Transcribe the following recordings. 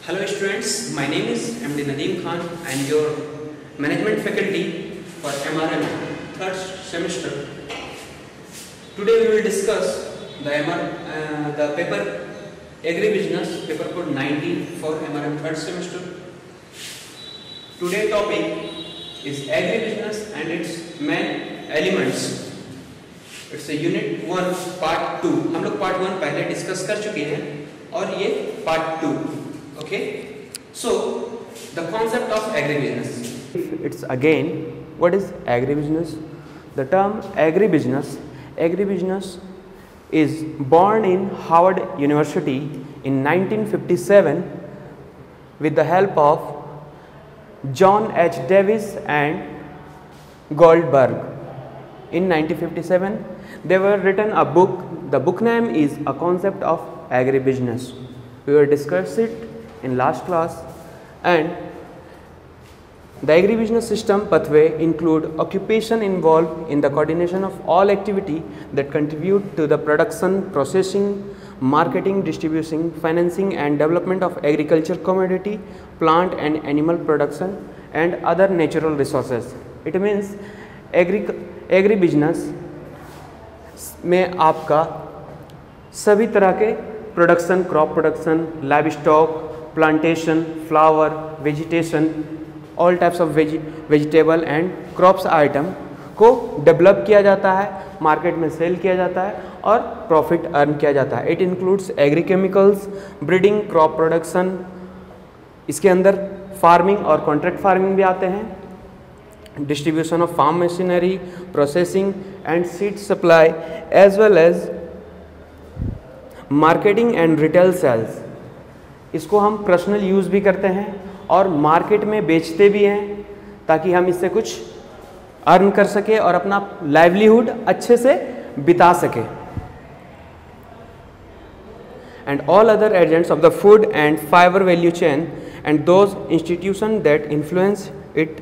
Hello students, my name is MD Nadeem Khan. I am your management faculty for MRM third semester. Today we will discuss the paper Agribusiness, paper code 19 for MRM third semester. Today topic is Agribusiness and its main elements. It's a unit 1 part 2. हम लोग part 1 पहले discuss कर चुके हैं और ये part 2. Okay, so the concept of agribusiness. It's again, what is agribusiness? The term agribusiness is born in Harvard University in 1957 with the help of John H. Davis and Goldberg. In 1957, they were written a book. The book name is A Concept of Agribusiness. We will discuss it in last class. And the agribusiness system pathway include occupation involved in the coordination of all activity that contribute to the production, processing, marketing, distribution, financing and development of agriculture commodity, plant and animal production and other natural resources. It means agribusiness में आपका सभी तरह के production, crop production, live stock, plantation, flower, vegetation, all types of vegetable and crops item को develop किया जाता है, market में सेल किया जाता है और प्रॉफिट अर्न किया जाता है. It includes agri chemicals, breeding, crop production. इसके अंदर फार्मिंग और कॉन्ट्रैक्ट फार्मिंग भी आते हैं. Distribution of farm machinery, processing and seed supply as well as marketing and retail sales. इसको हम पर्सनल यूज़ भी करते हैं और मार्केट में बेचते भी हैं ताकि हम इससे कुछ अर्न कर सके और अपना लाइवलीहुड अच्छे से बिता सके. And all other agents of the food and fibre value chain and those institution that influence it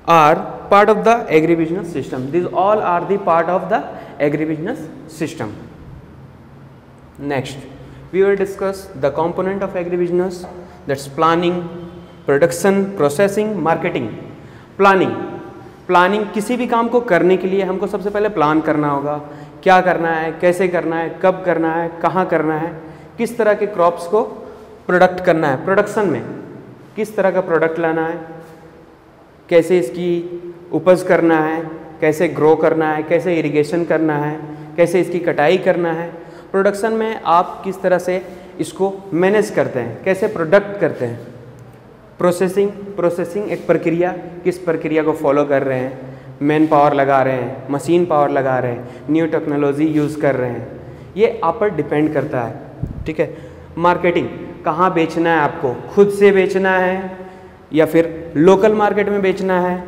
are part of the agribusiness system. This all are the part of the agribusiness system. Next, we will discuss the component of agribusiness, that's planning, production, processing, marketing. Planning किसी भी काम को करने के लिए हमको सबसे पहले प्लान करना होगा. क्या करना है, कैसे करना है, कब करना है, कहाँ करना है, किस तरह के क्रॉप्स को प्रोडक्ट करना है, प्रोडक्शन में किस तरह का प्रोडक्ट लाना है, कैसे इसकी उपज करना है, कैसे ग्रो करना है, कैसे इरिगेशन करना है, कैसे इसकी कटाई करना है. प्रोडक्शन में आप किस तरह से इसको मैनेज करते हैं, कैसे प्रोडक्ट करते हैं. प्रोसेसिंग एक प्रक्रिया, किस प्रक्रिया को फॉलो कर रहे हैं, मैन पावर लगा रहे हैं, मशीन पावर लगा रहे हैं, न्यू टेक्नोलॉजी यूज़ कर रहे हैं, ये आप पर डिपेंड करता है. ठीक है. मार्केटिंग, कहाँ बेचना है आपको, खुद से बेचना है या फिर लोकल मार्केट में बेचना है,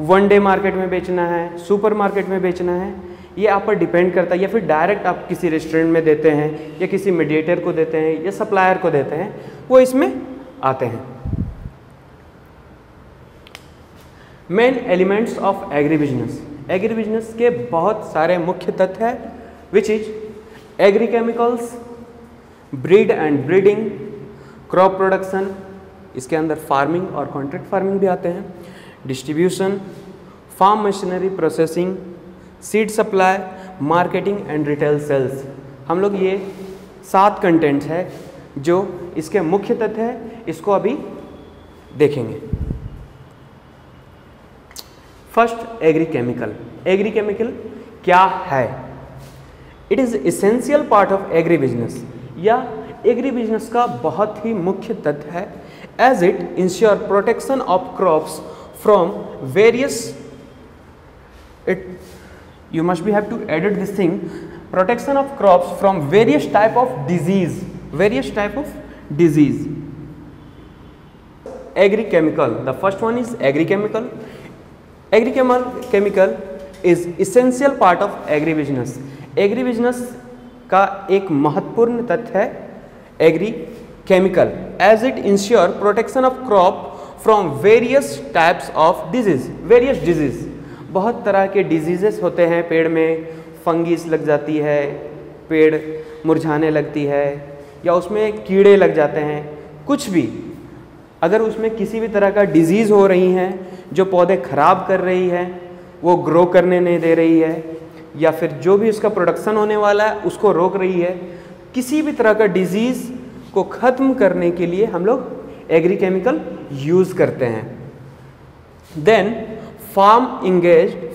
वन डे मार्केट में बेचना है, सुपर मार्केट में बेचना है, ये आप पर डिपेंड करता है. या फिर डायरेक्ट आप किसी रेस्टोरेंट में देते हैं या किसी मीडिएटर को देते हैं या सप्लायर को देते हैं, वो इसमें आते हैं. Main elements of agribusiness. Agribusiness के बहुत सारे मुख्य तत्व हैं, which is agri chemicals, breed and breeding, crop production, इसके अंदर फार्मिंग और कॉन्ट्रैक्ट फार्मिंग भी आते हैं, distribution, farm machinery processing, seed supply, marketing and retail sales. हम लोग ये 7 कंटेंट्स है जो इसके मुख्य तत्व है, इसको अभी देखेंगे. First, agri chemical. Agri chemical क्या है? It is essential part of agri business, या एग्री बिजनेस का बहुत ही मुख्य तत्व है, as it ensure protection of crops from various you must be have to edit this thing, protection of crops from various type of disease. Agri-chemical, the first one is agri-chemical. Agri-chemical is essential part of agribusiness. agribusiness का एक महत्वपूर्ण तत्व है agri-chemical, as it ensure protection of crop from various types of disease. बहुत तरह के diseases होते हैं पेड़ में, फंगिस लग जाती है, पेड़ मुरझाने लगती है या उसमें कीड़े लग जाते हैं, कुछ भी अगर उसमें किसी भी तरह का डिजीज़ हो रही है जो पौधे खराब कर रही है, वो ग्रो करने नहीं दे रही है, या फिर जो भी उसका प्रोडक्शन होने वाला है उसको रोक रही है, किसी भी तरह का डिजीज़ को ख़त्म करने के लिए हम लोग एग्री केमिकल यूज़ करते हैं। Then farm engaged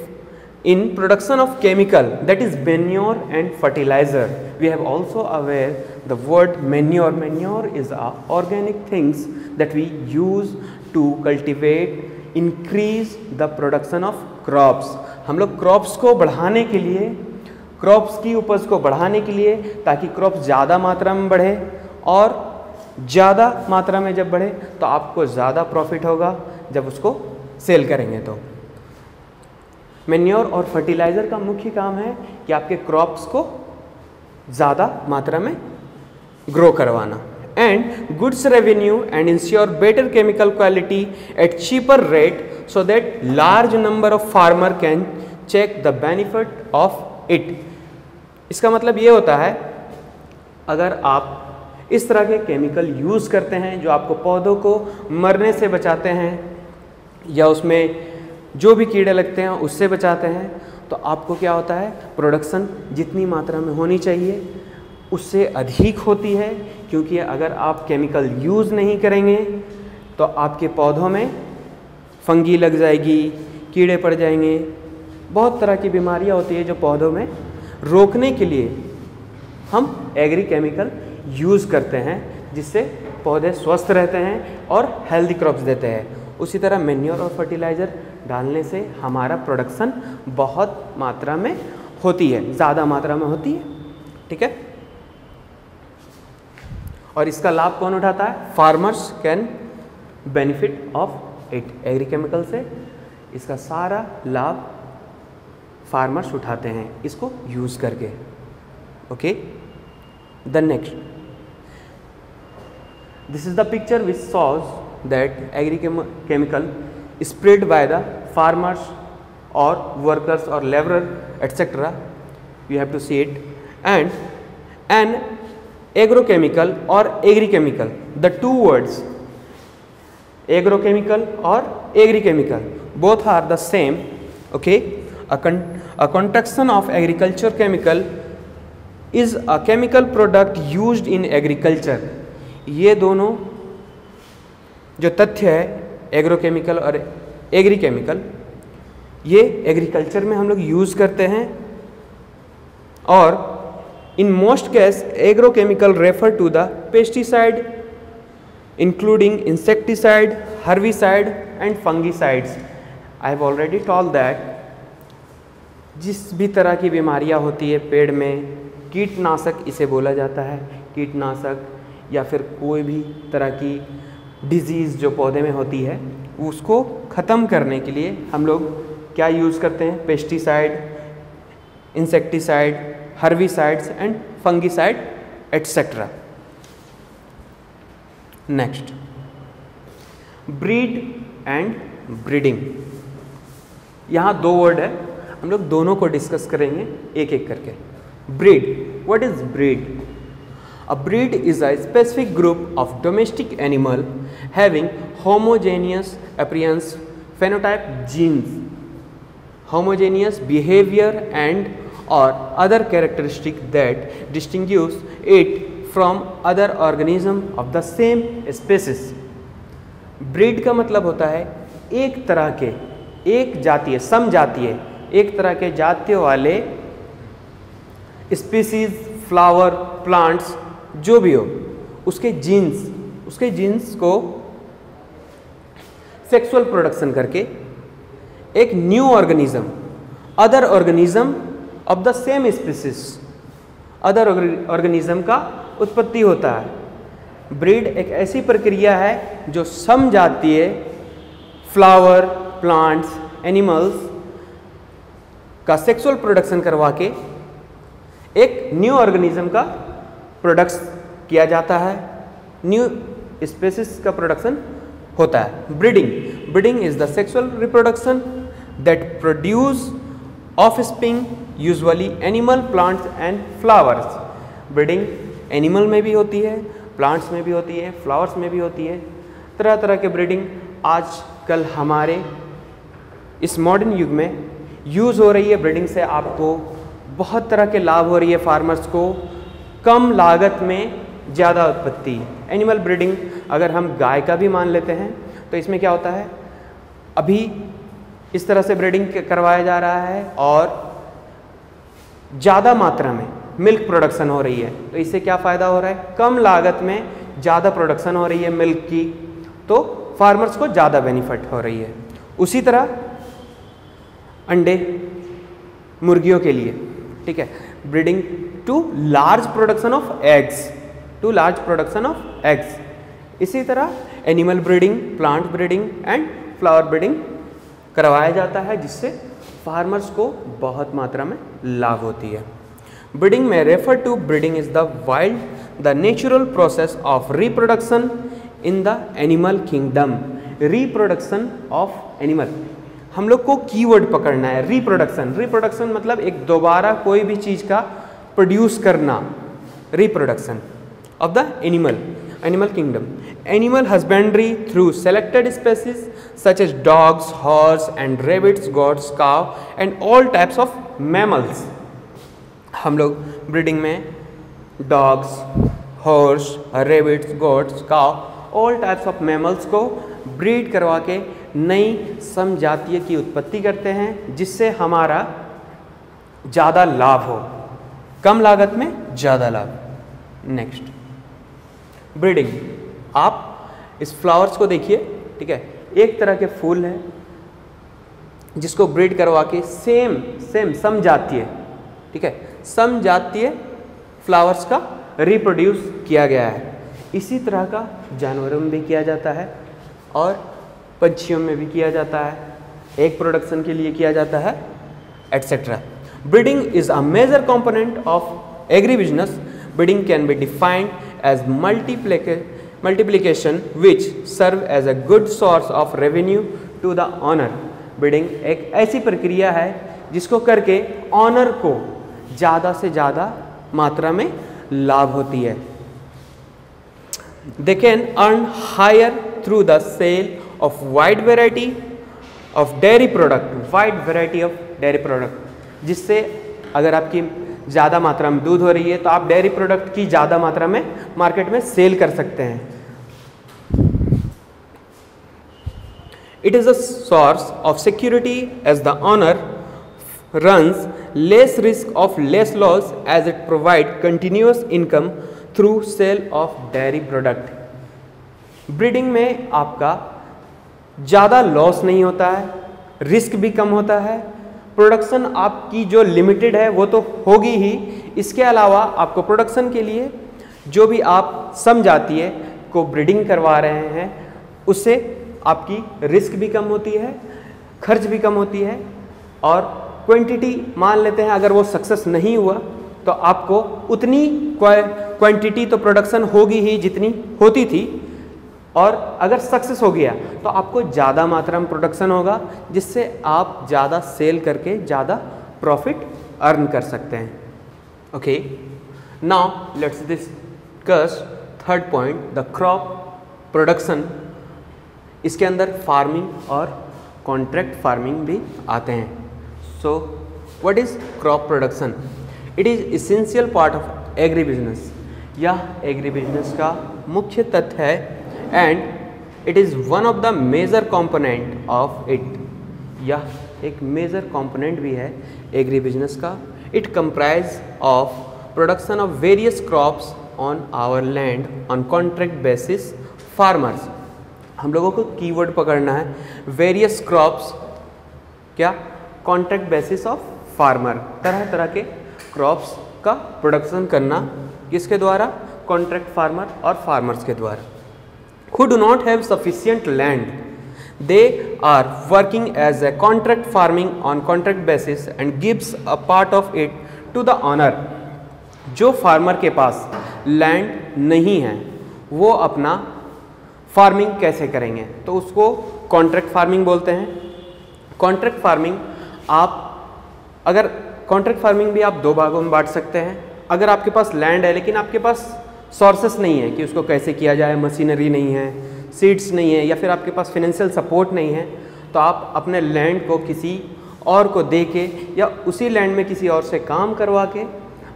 in production of chemical, that is manure and fertilizer. We have also aware the word manure. Manure is a organic things that we use to cultivate, increase the production of crops. हम लोग crops को बढ़ाने के लिए, crops की उपज को बढ़ाने के लिए, ताकि क्रॉप ज़्यादा मात्रा में बढ़े, और ज़्यादा मात्रा में जब बढ़े तो आपको ज़्यादा प्रॉफिट होगा जब उसको सेल करेंगे। तो मैन्योर और फर्टिलाइज़र का मुख्य काम है कि आपके क्रॉप्स को ज़्यादा मात्रा में ग्रो करवाना। And goods revenue and ensure better chemical quality at cheaper rate so that large number of farmer can check the benefit of it. इसका मतलब ये होता है, अगर आप इस तरह के केमिकल यूज़ करते हैं जो आपको पौधों को मरने से बचाते हैं, या उसमें जो भी कीड़े लगते हैं उससे बचाते हैं, तो आपको क्या होता है, प्रोडक्शन जितनी मात्रा में होनी चाहिए उससे अधिक होती है। क्योंकि अगर आप केमिकल यूज़ नहीं करेंगे तो आपके पौधों में फंगी लग जाएगी, कीड़े पड़ जाएंगे, बहुत तरह की बीमारियां होती है जो पौधों में रोकने के लिए हम एग्री केमिकल यूज़ करते हैं, जिससे पौधे स्वस्थ रहते हैं और हेल्दी क्रॉप्स देते हैं। उसी तरह मैन्योर और फर्टिलाइज़र डालने से हमारा प्रोडक्शन बहुत मात्रा में होती है, ज़्यादा मात्रा में होती है, ठीक है। और इसका लाभ कौन उठाता है? Farmers can benefit of it. Agri chemical से इसका सारा लाभ फार्मर्स उठाते हैं इसको यूज़ करके। Okay, the next, this is the picture which shows that agri-chemical spread by the farmers or workers or laborer etc. You have to see it. And an agrochemical or agri-chemical, the two words agrochemical or agri-chemical both are the same. Okay, a contraction of agriculture chemical is a chemical product used in agriculture. ये दोनों जो तथ्य है agrochemical और agree chemical, ये agriculture में हम लोग यूज़ करते हैं। और in most case agrochemical refer to the pesticide including insecticide, herbicide and fungicides. I have already told that जिस भी तरह की बीमारियां होती है पेड़ में, कीटनाशक इसे बोला जाता है, कीटनाशक या फिर कोई भी तरह की डिजीज़ जो पौधे में होती है उसको ख़त्म करने के लिए हम लोग क्या यूज़ करते हैं? Pesticide, insecticide, herbicides and fungicide etcetera. Next, breed and breeding. यहाँ दो वर्ड है, हम लोग दोनों को डिस्कस करेंगे एक एक करके। Breed, what is breed? A breed is a specific group of domestic animal having homogeneous appearance, phenotype, genes, homogeneous behavior and or other characteristic that distinguish it from other organism of the same species. Breed का मतलब होता है एक तरह के, एक जातीय, समजातीय, एक तरह के जातीय वाले स्पीसीज, फ्लावर, प्लांट्स जो भी हो, उसके जीन्स को सेक्सुअल प्रोडक्शन करके एक new organism, other organism of the same species, other organism का उत्पत्ति होता है। ब्रीड एक ऐसी प्रक्रिया है जो समजातीय फ्लावर, प्लांट्स, एनिमल्स का सेक्सुअल प्रोडक्शन करवा के एक न्यू ऑर्गेनिज्म का प्रोडक्ट्स किया जाता है, न्यू स्पीसीज का प्रोडक्शन होता है। Breeding is the sexual reproduction that produce offspring, usually animal, plants and flowers. Breeding animal में भी होती है, प्लांट्स में भी होती है, फ्लावर्स में भी होती है। तरह तरह के ब्रीडिंग आजकल हमारे इस मॉडर्न युग में यूज़ हो रही है। ब्रीडिंग से आपको बहुत तरह के लाभ हो रही है फार्मर्स को, कम लागत में ज़्यादा उत्पत्ति। एनिमल ब्रीडिंग अगर हम गाय का भी मान लेते हैं तो इसमें क्या होता है, अभी इस तरह से ब्रीडिंग करवाया जा रहा है और ज़्यादा मात्रा में मिल्क प्रोडक्शन हो रही है। तो इससे क्या फ़ायदा हो रहा है, कम लागत में ज़्यादा प्रोडक्शन हो रही है मिल्क की, तो फार्मर्स को ज़्यादा बेनिफिट हो रही है। उसी तरह अंडे मुर्गियों के लिए, ठीक है, breeding to large production of eggs, to large production of eggs. इसी तरह animal breeding, plant breeding and flower breeding करवाया जाता है, जिससे फार्मर्स को बहुत मात्रा में लाभ होती है। ब्रीडिंग में refer to breeding is the wild the natural process of reproduction in the animal kingdom. Reproduction of animal, हम लोग को कीवर्ड पकड़ना है, रिप्रोडक्शन। रिप्रोडक्शन मतलब एक दोबारा कोई भी चीज़ का प्रोड्यूस करना, reproduction of the animal kingdom. Animal husbandry through selected species such as dogs, horse and rabbits, goats, cow and all types of mammals। हम लोग ब्रीडिंग में डॉग्स, हॉर्स, रेबिट्स, गोट्स, काव, ऑल टाइप्स ऑफ मैमल्स को breed करवा के नई समजातीय की उत्पत्ति करते हैं, जिससे हमारा ज़्यादा लाभ हो, कम लागत में ज़्यादा लाभ। नेक्स्ट ब्रीडिंग, आप इस फ्लावर्स को देखिए, ठीक है, एक तरह के फूल हैं जिसको ब्रीड करवा के सेम समजातीय, ठीक है, समजातीय फ्लावर्स का रिप्रोड्यूस किया गया है। इसी तरह का जानवरों में भी किया जाता है और पंछियों में भी किया जाता है, एक प्रोडक्शन के लिए किया जाता है, etcetera. Breeding is a major component of agri business. Breeding can be defined as multiplication which serve as a good source of revenue to the owner। Breeding एक ऐसी प्रक्रिया है जिसको करके ऑनर को ज़्यादा से ज़्यादा मात्रा में लाभ होती है। They can earn higher through the sale of wide variety of dairy product, जिससे अगर आपकी ज़्यादा मात्रा में दूध हो रही है तो आप डेयरी प्रोडक्ट की ज़्यादा मात्रा में मार्केट में सेल कर सकते हैं। It is a source of security as the owner runs less risk of less loss as it provides continuous income through sale of dairy product। Breeding में आपका ज़्यादा लॉस नहीं होता है, रिस्क भी कम होता है, प्रोडक्शन आपकी जो लिमिटेड है वो तो होगी ही, इसके अलावा आपको प्रोडक्शन के लिए जो भी आप समजातीय को ब्रीडिंग करवा रहे हैं उससे आपकी रिस्क भी कम होती है, खर्च भी कम होती है, और क्वांटिटी मान लेते हैं अगर वो सक्सेस नहीं हुआ तो आपको उतनी क्वांटिटी तो प्रोडक्शन होगी ही जितनी होती थी, और अगर सक्सेस हो गया तो आपको ज़्यादा मात्रा में प्रोडक्शन होगा, जिससे आप ज़्यादा सेल करके ज़्यादा प्रॉफिट अर्न कर सकते हैं। Okay, now let's discuss third point, the crop production. इसके अंदर फार्मिंग और कॉन्ट्रैक्ट फार्मिंग भी आते हैं। So what is crop production? It is essential part of agri business. यह एग्री बिजनेस का मुख्य तत्व है and it is one of the major component of it. यह एक मेजर कंपोनेंट भी है एग्री बिजनेस का। It comprise of production of various crops on our land on contract basis farmers. हम लोगों को कीवर्ड पकड़ना है, वेरियस क्रॉप्स, क्या, कॉन्ट्रैक्ट बेसिस ऑफ फार्मर, तरह तरह के क्रॉप्स का प्रोडक्शन करना, किसके द्वारा, कॉन्ट्रैक्ट फार्मर और फार्मर्स के द्वारा। Who do not have sufficient land, they are working as a contract farming on contract basis and gives a part of it to the owner। जो फार्मर के पास land नहीं है वो अपना फार्मिंग कैसे करेंगे, तो उसको कॉन्ट्रैक्ट फार्मिंग बोलते हैं। कॉन्ट्रैक्ट फार्मिंग कॉन्ट्रैक्ट फार्मिंग भी आप दो भागों में बांट सकते हैं। अगर आपके पास लैंड है लेकिन आपके पास सोर्सेस नहीं है कि उसको कैसे किया जाए, मशीनरी नहीं है, सीड्स नहीं है, या फिर आपके पास फाइनेंशियल सपोर्ट नहीं है, तो आप अपने लैंड को किसी और को दे के या उसी लैंड में किसी और से काम करवा के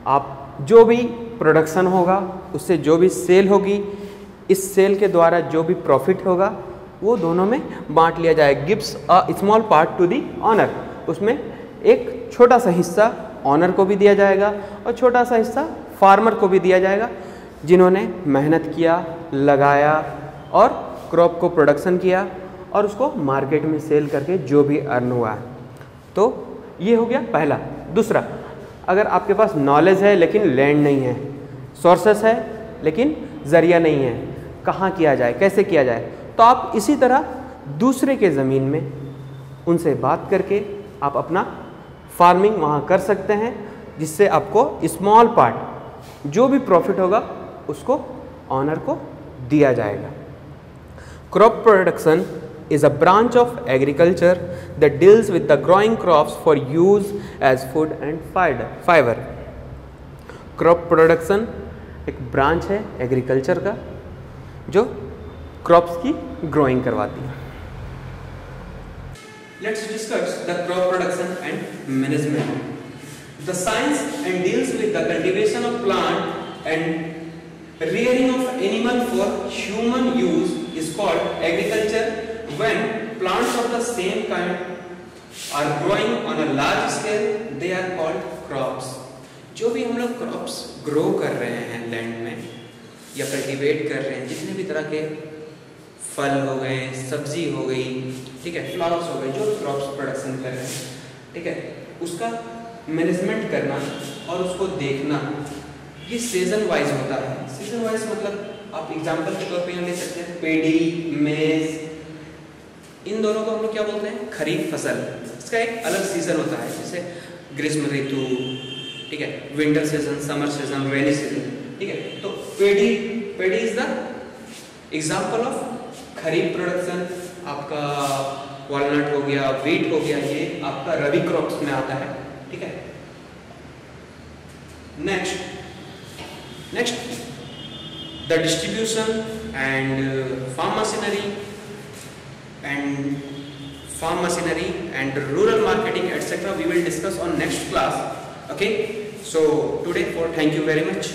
आप जो भी प्रोडक्शन होगा, उससे जो भी सेल होगी, इस सेल के द्वारा जो भी प्रॉफिट होगा वो दोनों में बांट लिया जाए। Gives a small part to the owner, उसमें एक छोटा सा हिस्सा ऑनर को भी दिया जाएगा और छोटा सा हिस्सा फार्मर को भी दिया जाएगा, जिन्होंने मेहनत किया, लगाया और क्रॉप को प्रोडक्शन किया और उसको मार्केट में सेल करके जो भी अर्न हुआ है। तो ये हो गया पहला। दूसरा, अगर आपके पास नॉलेज है लेकिन लैंड नहीं है, सोर्सेस है लेकिन ज़रिया नहीं है, कहाँ किया जाए, कैसे किया जाए, तो आप इसी तरह दूसरे के ज़मीन में उनसे बात करके आप अपना फार्मिंग वहाँ कर सकते हैं, जिससे आपको स्मॉल पार्ट जो भी प्रॉफिट होगा उसको ऑनर को दिया जाएगा। Crop production is a branch of agriculture that deals with the growing crops for use as food and fiber. Crop production एक ब्रांच है एग्रीकल्चर का जो क्रॉप्स की ग्रोइंग करवाती है। Let's discuss the crop production and management. The science and deals with the cultivation of plant and rearing of animal for human use is called agriculture. When plants of the same kind are growing on a large scale, they are called crops. जो भी हम लोग crops grow कर रहे हैं land में या cultivate कर रहे हैं, जितने भी तरह के फल हो गए, सब्जी हो गई, ठीक है, फ्लावर्स हो गए, जो क्रॉप्स प्रोडक्शन कर रहे हैं, ठीक है, उसका मैनेजमेंट करना और उसको देखना ये सीजन वाइज होता है। सीजन वाइज मतलब आप एग्जांपल के तौर पे यहाँ ले सकते हैं पेडी, मेज, इन दोनों को हम लोग क्या बोलते हैं, खरीफ फसल। इसका एक अलग सीजन होता है, जैसे ग्रीष्म ऋतु, ठीक है, winter season, summer season, rainy season, ठीक है। तो paddy is the example of kharif production. आपका वॉलनट हो गया, व्हीट हो गया, ये आपका रबी क्रॉप्स में आता है, ठीक है। Next the distribution and farm machinery and rural marketing, etc. we will discuss on next class. Okay, so today thank you very much.